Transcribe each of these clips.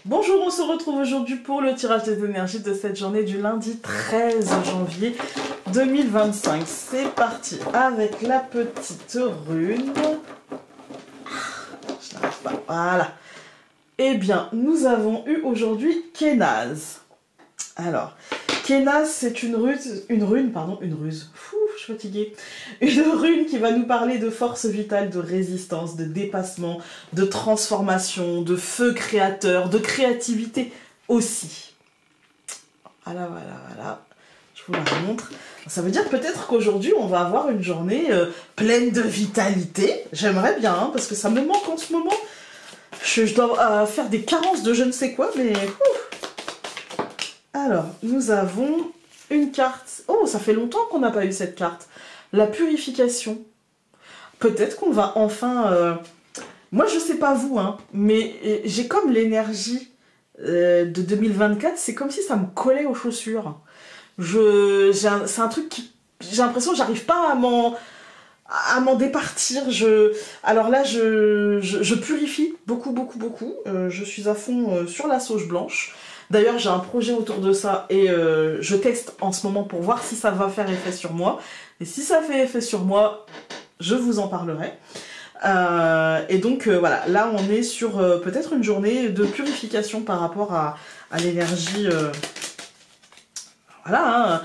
Bonjour, on se retrouve aujourd'hui pour le tirage des énergies de cette journée du lundi 13 janvier 2025. C'est parti avec la petite rune. Je n'arrive pas, voilà. Eh bien, nous avons eu aujourd'hui Kenaz. Alors, Kenaz, c'est une ruse. Fou, je suis fatiguée. Une rune qui va nous parler de force vitale, de résistance, de dépassement, de transformation, de feu créateur, de créativité aussi. Voilà. Je vous la montre. Ça veut dire peut-être qu'aujourd'hui, on va avoir une journée pleine de vitalité. J'aimerais bien, hein, parce que ça me manque en ce moment. Je dois faire des carences de je ne sais quoi, mais... Alors, nous avons une carte. Oh, ça fait longtemps qu'on n'a pas eu cette carte. La purification. Peut-être qu'on va enfin... Moi, je sais pas vous, hein, mais j'ai comme l'énergie de 2024. C'est comme si ça me collait aux chaussures. C'est un truc qui... J'ai l'impression que j'arrive pas à m'en départir. Alors là, je purifie beaucoup. Je suis à fond sur la sauge blanche. D'ailleurs, j'ai un projet autour de ça et je teste en ce moment pour voir si ça va faire effet sur moi. Et si ça fait effet sur moi, je vous en parlerai. Et donc, voilà, là, on est sur peut-être une journée de purification par rapport à l'énergie... Voilà, hein.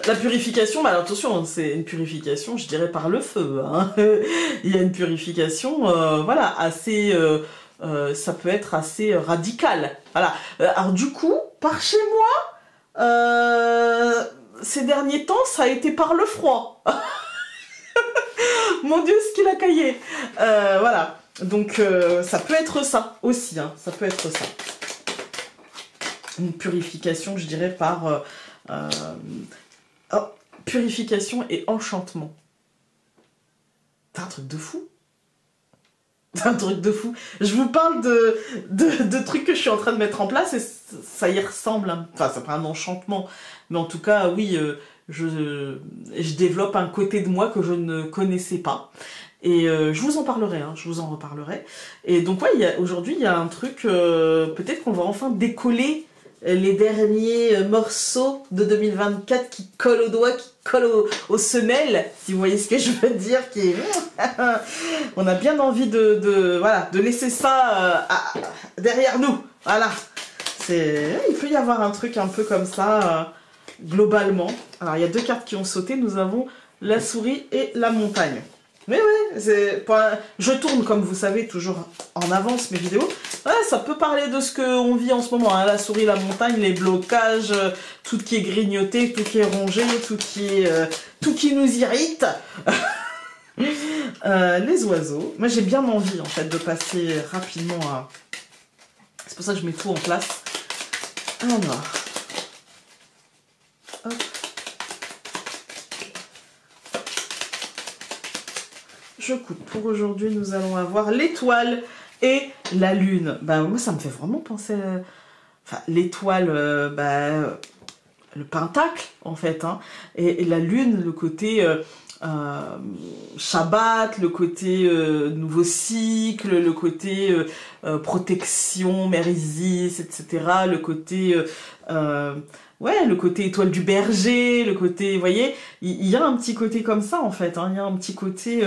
La purification, bah alors attention, c'est une purification, je dirais, par le feu. Hein. Il y a une purification, voilà, assez... ça peut être assez radical. Voilà. Alors du coup, par chez moi, ces derniers temps, ça a été par le froid. Mon Dieu, ce qu'il a caillé. Voilà. Donc, ça peut être ça aussi. Hein. Ça peut être ça. Une purification, je dirais, par... Oh, purification et enchantement. C'est un truc de fou. C'est un truc de fou. Je vous parle de trucs que je suis en train de mettre en place et ça y ressemble. Enfin, c'est pas un enchantement. Mais en tout cas, oui, je développe un côté de moi que je ne connaissais pas. Et je vous en parlerai, hein, je vous en reparlerai. Et donc, ouais, aujourd'hui, il y a un truc... peut-être qu'on va enfin décoller les derniers morceaux de 2024 qui collent aux doigts, qui collent aux semelles, si vous voyez ce que je veux dire, qui on a bien envie voilà, de laisser ça derrière nous. Voilà. Il peut y avoir un truc un peu comme ça, globalement. Alors, il y a deux cartes qui ont sauté. Nous avons la souris et la montagne. Mais ouais, je tourne, comme vous savez, toujours en avance mes vidéos. Ouais, ça peut parler de ce qu'on vit en ce moment, hein. La souris, la montagne, les blocages, tout qui est grignoté, tout qui est rongé, tout qui nous irrite. Les oiseaux. Moi, j'ai bien envie, en fait, de passer rapidement à... C'est pour ça que je mets tout en place. Alors... Hop. Je coupe. Pour aujourd'hui, nous allons avoir l'étoile et la lune. Bah, moi, ça me fait vraiment penser à... Enfin, l'étoile, le pentacle, en fait. Hein. Et la lune, le côté Shabbat, le côté nouveau cycle, le côté protection, Mère Isis, etc. Le côté... ouais, le côté étoile du berger, le côté... Vous voyez, il y a un petit côté comme ça, en fait. Hein. Il y a un petit côté...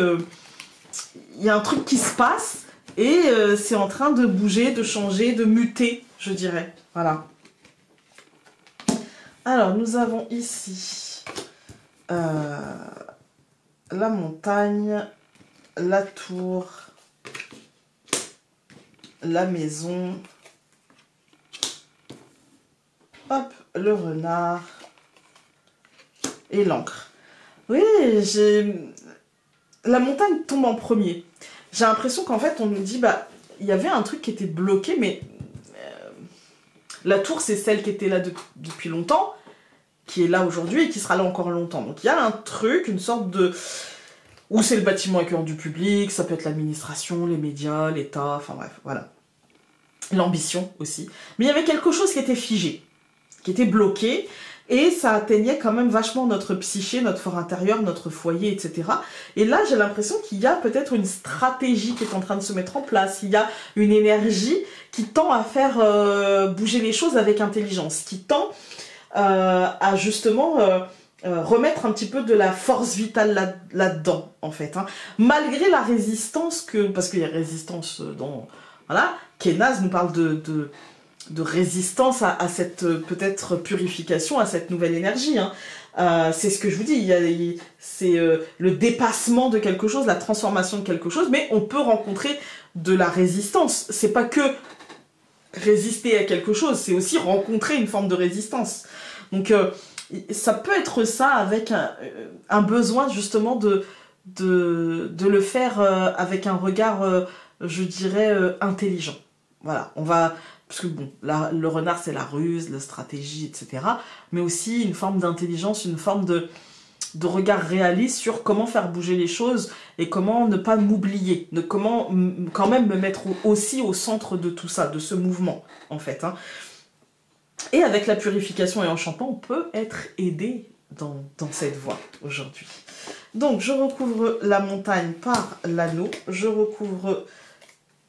il y a un truc qui se passe et c'est en train de bouger, de changer, de muter, je dirais. Voilà. Alors, nous avons ici la montagne, la tour, la maison, hop, le renard et l'encre. Oui, la montagne tombe en premier. J'ai l'impression qu'en fait, on nous dit, bah, il y avait un truc qui était bloqué, mais la tour, c'est celle qui était là depuis longtemps, qui est là aujourd'hui et qui sera là encore longtemps. Donc il y a un truc, une sorte de... Ou c'est le bâtiment accueillant du public, ça peut être l'administration, les médias, l'État, enfin bref, voilà. L'ambition aussi. Mais il y avait quelque chose qui était figé, qui était bloqué, et ça atteignait quand même vachement notre psyché, notre fort intérieur, notre foyer, etc. Et là, j'ai l'impression qu'il y a peut-être une stratégie qui est en train de se mettre en place, il y a une énergie qui tend à faire bouger les choses avec intelligence, qui tend à justement remettre un petit peu de la force vitale là-dedans, en fait. Hein. Malgré la résistance parce qu'il y a résistance dans... Voilà, Kenaz nous parle de résistance à cette peut-être purification, à cette nouvelle énergie. Hein. C'est ce que je vous dis, c'est le dépassement de quelque chose, la transformation de quelque chose, mais on peut rencontrer de la résistance. C'est pas que résister à quelque chose, c'est aussi rencontrer une forme de résistance. Donc ça peut être ça avec un besoin justement de le faire avec un regard, je dirais, intelligent. Voilà, parce que bon, le renard c'est la ruse, la stratégie, etc. Mais aussi une forme d'intelligence, une forme de regard réaliste sur comment faire bouger les choses et comment ne pas m'oublier, comment quand même me mettre aussi au centre de tout ça, de ce mouvement, en fait. Hein. Et avec la purification et l'enchantement, on peut être aidé dans cette voie aujourd'hui. Donc, je recouvre la montagne par l'anneau, je recouvre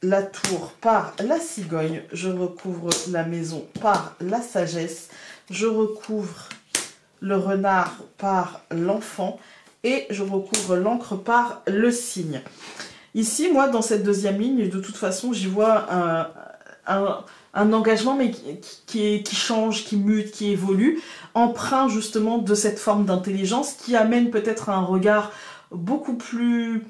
la tour par la cigogne, je recouvre la maison par la sagesse, je recouvre le renard par l'enfant et je recouvre l'encre par le cygne. Ici, moi, dans cette deuxième ligne, de toute façon, j'y vois un engagement mais qui change, qui mute, qui évolue, empreint justement de cette forme d'intelligence qui amène peut-être un regard beaucoup plus...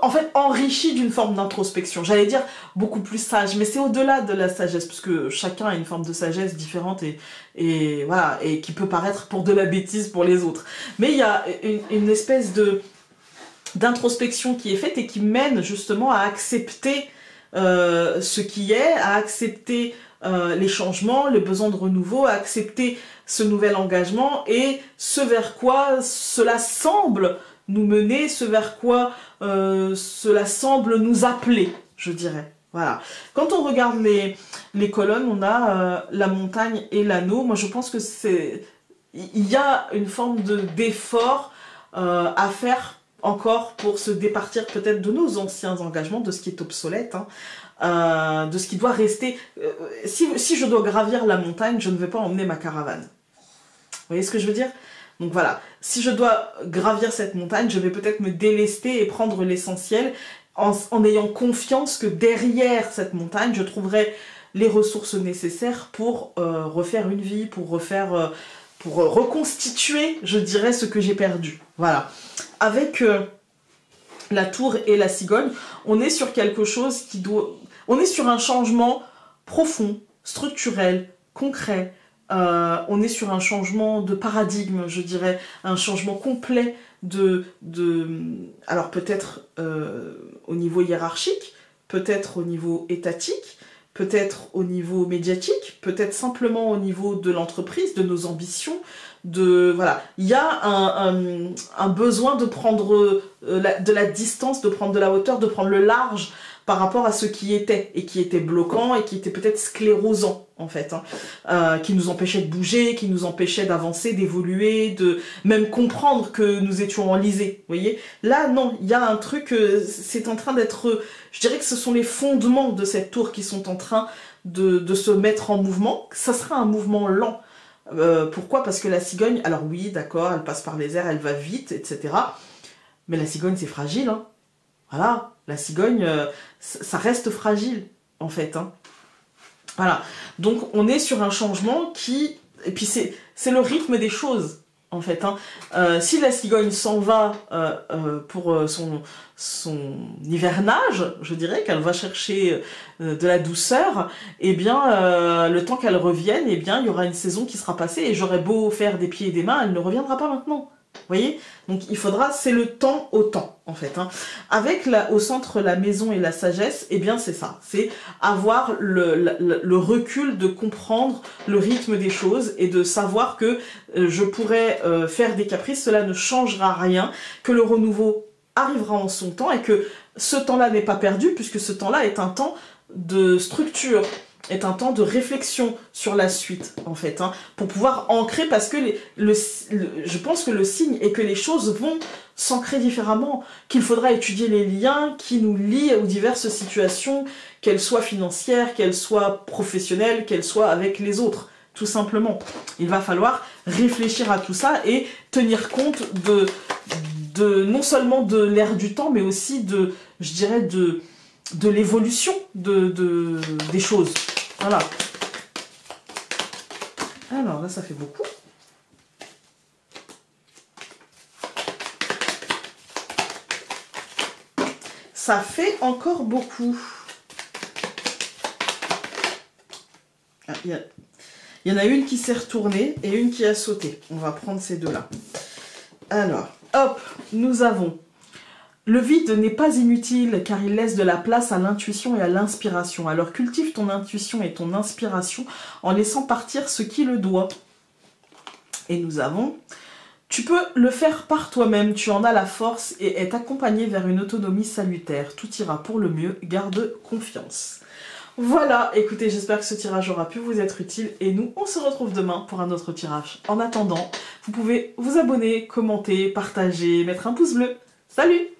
en fait enrichi d'une forme d'introspection, j'allais dire beaucoup plus sage, mais c'est au-delà de la sagesse, parce que chacun a une forme de sagesse différente et voilà, et qui peut paraître pour de la bêtise pour les autres, mais il y a une espèce d'introspection qui est faite et qui mène justement à accepter ce qui est, à accepter les changements, le besoin de renouveau, à accepter ce nouvel engagement et ce vers quoi cela semble nous mener, ce vers quoi cela semble nous appeler, je dirais. Voilà. Quand on regarde les colonnes, on a la montagne et l'anneau. Moi, je pense que il y a une forme d'effort à faire encore pour se départir peut-être de nos anciens engagements, de ce qui est obsolète, hein, de ce qui doit rester. Si je dois gravir la montagne, je ne vais pas emmener ma caravane. Vous voyez ce que je veux dire ? Donc voilà, si je dois gravir cette montagne, je vais peut-être me délester et prendre l'essentiel en ayant confiance que derrière cette montagne, je trouverai les ressources nécessaires pour refaire une vie, pour reconstituer, je dirais, ce que j'ai perdu. Voilà. Avec la tour et la cigogne, on est sur quelque chose on est sur un changement profond, structurel, concret. On est sur un changement de paradigme, je dirais, un changement complet alors peut-être au niveau hiérarchique, peut-être au niveau étatique, peut-être au niveau médiatique, peut-être simplement au niveau de l'entreprise, de nos ambitions, voilà. Il y a un besoin de prendre de la distance, de prendre de la hauteur, de prendre le large par rapport à ce qui était, et qui était bloquant, et qui était peut-être sclérosant, en fait, hein, qui nous empêchait de bouger, qui nous empêchait d'avancer, d'évoluer, de même comprendre que nous étions enlisés, vous voyez. Là, non, il y a un truc, c'est en train d'être, je dirais que ce sont les fondements de cette tour qui sont en train de se mettre en mouvement. Ça sera un mouvement lent. Pourquoi ? Parce que la cigogne, alors oui, d'accord, elle passe par les airs, elle va vite, etc. Mais la cigogne, c'est fragile, hein. Voilà, la cigogne, ça reste fragile, en fait. Hein. Voilà, donc on est sur un changement qui... Et puis c'est le rythme des choses, en fait. Hein. Si la cigogne s'en va pour son hivernage, je dirais qu'elle va chercher de la douceur, eh bien, le temps qu'elle revienne, eh bien, il y aura une saison qui sera passée, et j'aurai beau faire des pieds et des mains, elle ne reviendra pas maintenant. Vous voyez ? Donc il faudra, c'est le temps au temps, en fait. Hein. Avec au centre la maison et la sagesse, eh bien c'est ça. C'est avoir le recul de comprendre le rythme des choses et de savoir que je pourrais faire des caprices, cela ne changera rien, que le renouveau arrivera en son temps et que ce temps-là n'est pas perdu puisque ce temps-là est un temps de structure, est un temps de réflexion sur la suite, en fait, hein, pour pouvoir ancrer, parce que je pense que le signe est que les choses vont s'ancrer différemment, qu'il faudra étudier les liens qui nous lient aux diverses situations, qu'elles soient financières, qu'elles soient professionnelles, qu'elles soient avec les autres, tout simplement. Il va falloir réfléchir à tout ça et tenir compte non seulement de l'ère du temps, mais aussi je dirais, de l'évolution des choses. Voilà. Alors là, ça fait beaucoup. Ça fait encore beaucoup. Ah, il y en a une qui s'est retournée et une qui a sauté. On va prendre ces deux-là. Alors, hop, nous avons... Le vide n'est pas inutile car il laisse de la place à l'intuition et à l'inspiration. Alors cultive ton intuition et ton inspiration en laissant partir ce qui le doit. Et nous avons... Tu peux le faire par toi-même, tu en as la force et est accompagné vers une autonomie salutaire. Tout ira pour le mieux, garde confiance. Voilà, écoutez, j'espère que ce tirage aura pu vous être utile et nous, on se retrouve demain pour un autre tirage. En attendant, vous pouvez vous abonner, commenter, partager, mettre un pouce bleu. Salut!